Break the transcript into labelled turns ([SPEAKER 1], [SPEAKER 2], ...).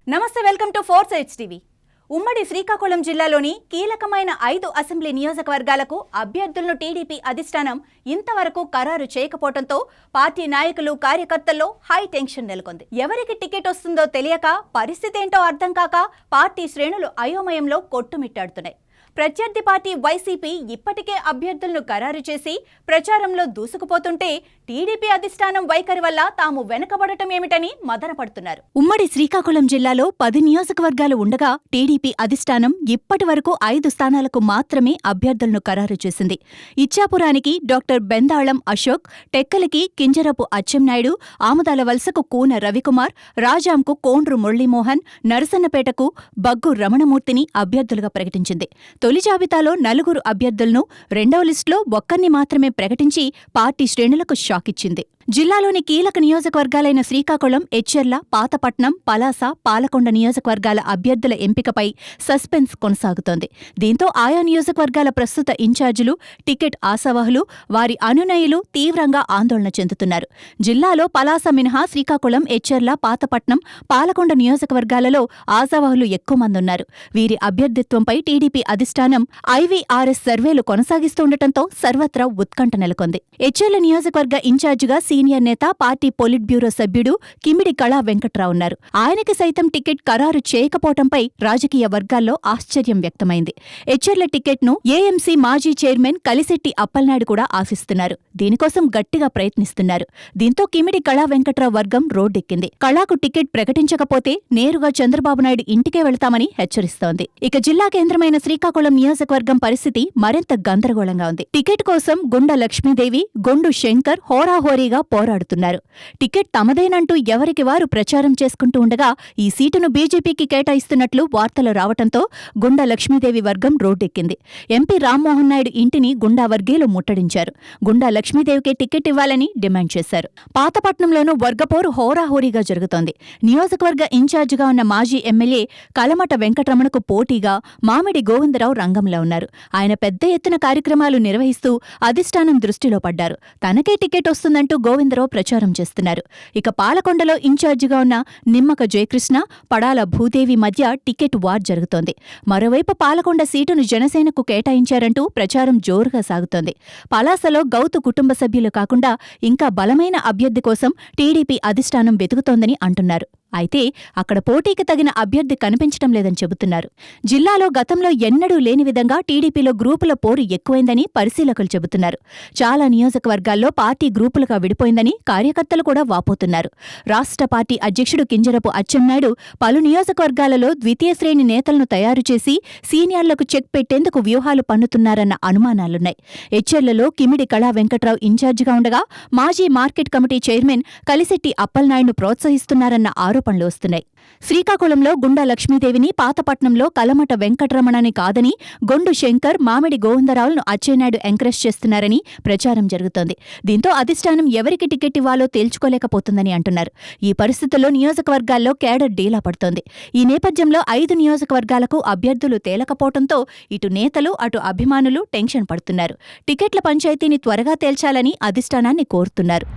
[SPEAKER 1] నమస్తే, welcome to force HTV. ఉమ్మడి శ్రీకాకుళం జిల్లాలోని కీలకమైన 5 అసెంబ్లీ నియోజకవర్గాలకు అభ్యర్థులను టీడీపీ అధిష్టానం ఇంతవరకు ఖరారు చేయకపోవడంతో పార్టీ నాయకులు, కార్యకర్తల్లో హై టెన్షన్ నెలకొంది. ఎవరికి టికెట్ వస్తుందో తెలియక, పరిస్థితి ఏంటో అర్థం కాక పార్టీ శ్రేణులు అయోమయంలో కొట్టుమిట్టాడుతున్నాయి. ప్రత్యర్థి పార్టీ వైసీపీ ఇప్పటికే అభ్యర్థులను ఖరారు చేసి ప్రచారంలో దూసుకుపోతుంటే టీడీపీ అధిష్టానం వైఖరి వల్ల తాము వెనకబడటం ఏమిటని మదనపడుతున్నారు. ఉమ్మడి శ్రీకాకుళం జిల్లాలో 10 నియోజకవర్గాలు ఉండగా టీడీపీ అధిష్టానం ఇప్పటి వరకు 5 స్థానాలకు మాత్రమే అభ్యర్థులను ఖరారు చేసింది. ఇచ్చాపురానికి డాక్టర్ బెందాళం అశోక్, టెక్కలికి కింజరపు అచ్చెన్నాయుడు, ఆముదాల వలసకు కూన రవికుమార్, రాజాంకు కోండ్రు మురళీమోహన్, నరసన్నపేటకు బగ్గు రమణమూర్తిని అభ్యర్థులుగా ప్రకటించింది. తొలి జాబితాలో 4 అభ్యర్థులను, రెండవ లిస్టులో ఒక్కరిని మాత్రమే ప్రకటించి పార్టీ శ్రేణులకు షాకిచ్చింది. జిల్లాలోని కీలక నియోజకవర్గాలైన శ్రీకాకుళం, ఎచ్చెర్ల, పాతపట్నం, పలాస, పాలకొండ నియోజకవర్గాల అభ్యర్థుల ఎంపికపై సస్పెన్స్ కొనసాగుతోంది. దీంతో ఆయా నియోజకవర్గాల ప్రస్తుత ఇన్ఛార్జీలు, టికెట్ ఆశావహులు, వారి అనునయులు తీవ్రంగా ఆందోళన చెందుతున్నారు. జిల్లాలో పలాస మినహా శ్రీకాకుళం, ఎచ్చెర్ల, పాతపట్నం, పాలకొండ నియోజకవర్గాలలో ఆశావహులు ఎక్కువ మంది ఉన్నారు. వీరి అభ్యర్థిత్వంపై టీడీపీ అధిష్టానం ఐవీఆర్ఎస్ సర్వేలు కొనసాగిస్తుండటంతో సర్వత్రా ఉత్కంఠ నెలకొంది. ఎచ్చెర్ల నియోజకవర్గ ఇన్ఛార్జిగా సీనియర్ నేత, పార్టీ పొలిట్ బ్యూరో సభ్యుడు కిమిడి కళా వెంకట్రావు ఉన్నారు. ఆయనకి సైతం టికెట్ ఖరారు చేయకపోవడంపై రాజకీయ వర్గాల్లో ఆశ్చర్యం వ్యక్తమైంది. ఎచ్చెర్ల టికెట్ను ఏఎంసీ మాజీ చైర్మన్ కలిశెట్టి అప్పలనాయుడు కూడా ఆశిస్తున్నారు. దీనికోసం గట్టిగా ప్రయత్నిస్తున్నారు. దీంతో కిమిడి కళా వెంకట్రావు వర్గం రోడ్డెక్కింది. కళాకు టికెట్ ప్రకటించకపోతే నేరుగా చంద్రబాబు నాయుడు ఇంటికే వెళతామని హెచ్చరిస్తోంది. ఇక జిల్లా కేంద్రమైన శ్రీకాకుళం నియోజకవర్గం పరిస్థితి మరింత గందరగోళంగా ఉంది. టికెట్ కోసం గుండ లక్ష్మీదేవి, గొండు శంకర్ హోరాహోరీగా పోరాడుతున్నారు. టికెట్ తమదేనంటూ ఎవరికి వారు ప్రచారం చేసుకుంటూ ఉండగా ఈ సీటును బీజేపీకి కేటాయిస్తున్నట్లు వార్తలు రావడంతో గుండా లక్ష్మీదేవి వర్గం రోడ్డెక్కింది. ఎంపీ రామ్మోహన్ నాయుడు ఇంటిని గుండా వర్గీయులు ముట్టడించారు. గుండా లక్ష్మీదేవికే టికెట్ ఇవ్వాలని డిమాండ్ చేశారు. పాతపట్నంలోనూ వర్గపోరు హోరాహోరీగా జరుగుతోంది. నియోజకవర్గ ఇన్ఛార్జిగా ఉన్న మాజీ ఎమ్మెల్యే కలమట వెంకటరమణకు పోటీగా మామిడి గోవిందరావు రంగంలో ఉన్నారు. ఆయన పెద్ద ఎత్తున కార్యక్రమాలు నిర్వహిస్తూ అధిష్టానం దృష్టిలో పడ్డారు. తనకే టికెట్ వస్తుందంటూ గోవిందరావు ప్రచారం చేస్తున్నారు. ఇక పాలకొండలో ఇన్ఛార్జిగా ఉన్న నిమ్మక జయకృష్ణ, పడాల భూదేవి మధ్య టికెట్ వార్ జరుగుతోంది. మరోవైపు పాలకొండ సీటును జనసేనకు కేటాయించారంటూ ప్రచారం జోరుగా సాగుతోంది. పలాసలో గౌతు కుటుంబ సభ్యులు కాకుండా ఇంకా బలమైన అభ్యర్థి కోసం టీడీపీ అధిష్టానం వెతుకుతోందని అంటున్నారు. అయితే అక్కడ పోటీకి తగిన అభ్యర్థి కనిపించడం లేదని చెబుతున్నారు. జిల్లాలో గతంలో ఎన్నడూ లేని విధంగా టీడీపీలో గ్రూపుల పోరు ఎక్కువైందని పరిశీలకులు చెబుతున్నారు. చాలా నియోజకవర్గాల్లో పార్టీ గ్రూపులుగా విడిపోయిందని కార్యకర్తలు కూడా వాపోతున్నారు. రాష్ట్ర పార్టీ అధ్యక్షుడు కింజరపు అచ్చెన్నాయుడు పలు నియోజకవర్గాలలో ద్వితీయ శ్రేణి నేతలను తయారు చేసి సీనియర్లకు చెక్ పెట్టేందుకు వ్యూహాలు పన్నుతున్నారన్న అనుమానాలున్నాయి. ఎచ్చెర్లలో కిమిడి కళా వెంకట్రావు ఇన్ఛార్జిగా ఉండగా మాజీ మార్కెట్ కమిటీ చైర్మన్ కలిశెట్టి అప్పలనాయుడును ప్రోత్సహిస్తున్నారన్న ఆరోపణలు వస్తున్నాయి. శ్రీకాకుళంలో గుండా లక్ష్మీదేవిని, పాతపట్నంలో కలమట వెంకటరమణని కాదని గొండు శంకర్, మామిడి గోవిందరావులను అచ్చెన్నాయుడు ఎంకరేజ్ చేస్తున్నారని ప్రచారం జరుగుతోంది. దీంతో అధిష్టానం ఎవరికి టికెట్ ఇవ్వాలో తేల్చుకోలేకపోతుందని అంటున్నారు. ఈ పరిస్థితుల్లో నియోజకవర్గాల్లో కేడర్ డీలా పడుతోంది. ఈ నేపథ్యంలో 5 నియోజకవర్గాలకు అభ్యర్థులు తేలకపోవడంతో ఇటు నేతలు, అటు అభిమానులు టెన్షన్ పడుతున్నారు. టికెట్ల పంచాయతీని త్వరగా తేల్చాలని అధిష్టానాన్ని కోరుతున్నారు.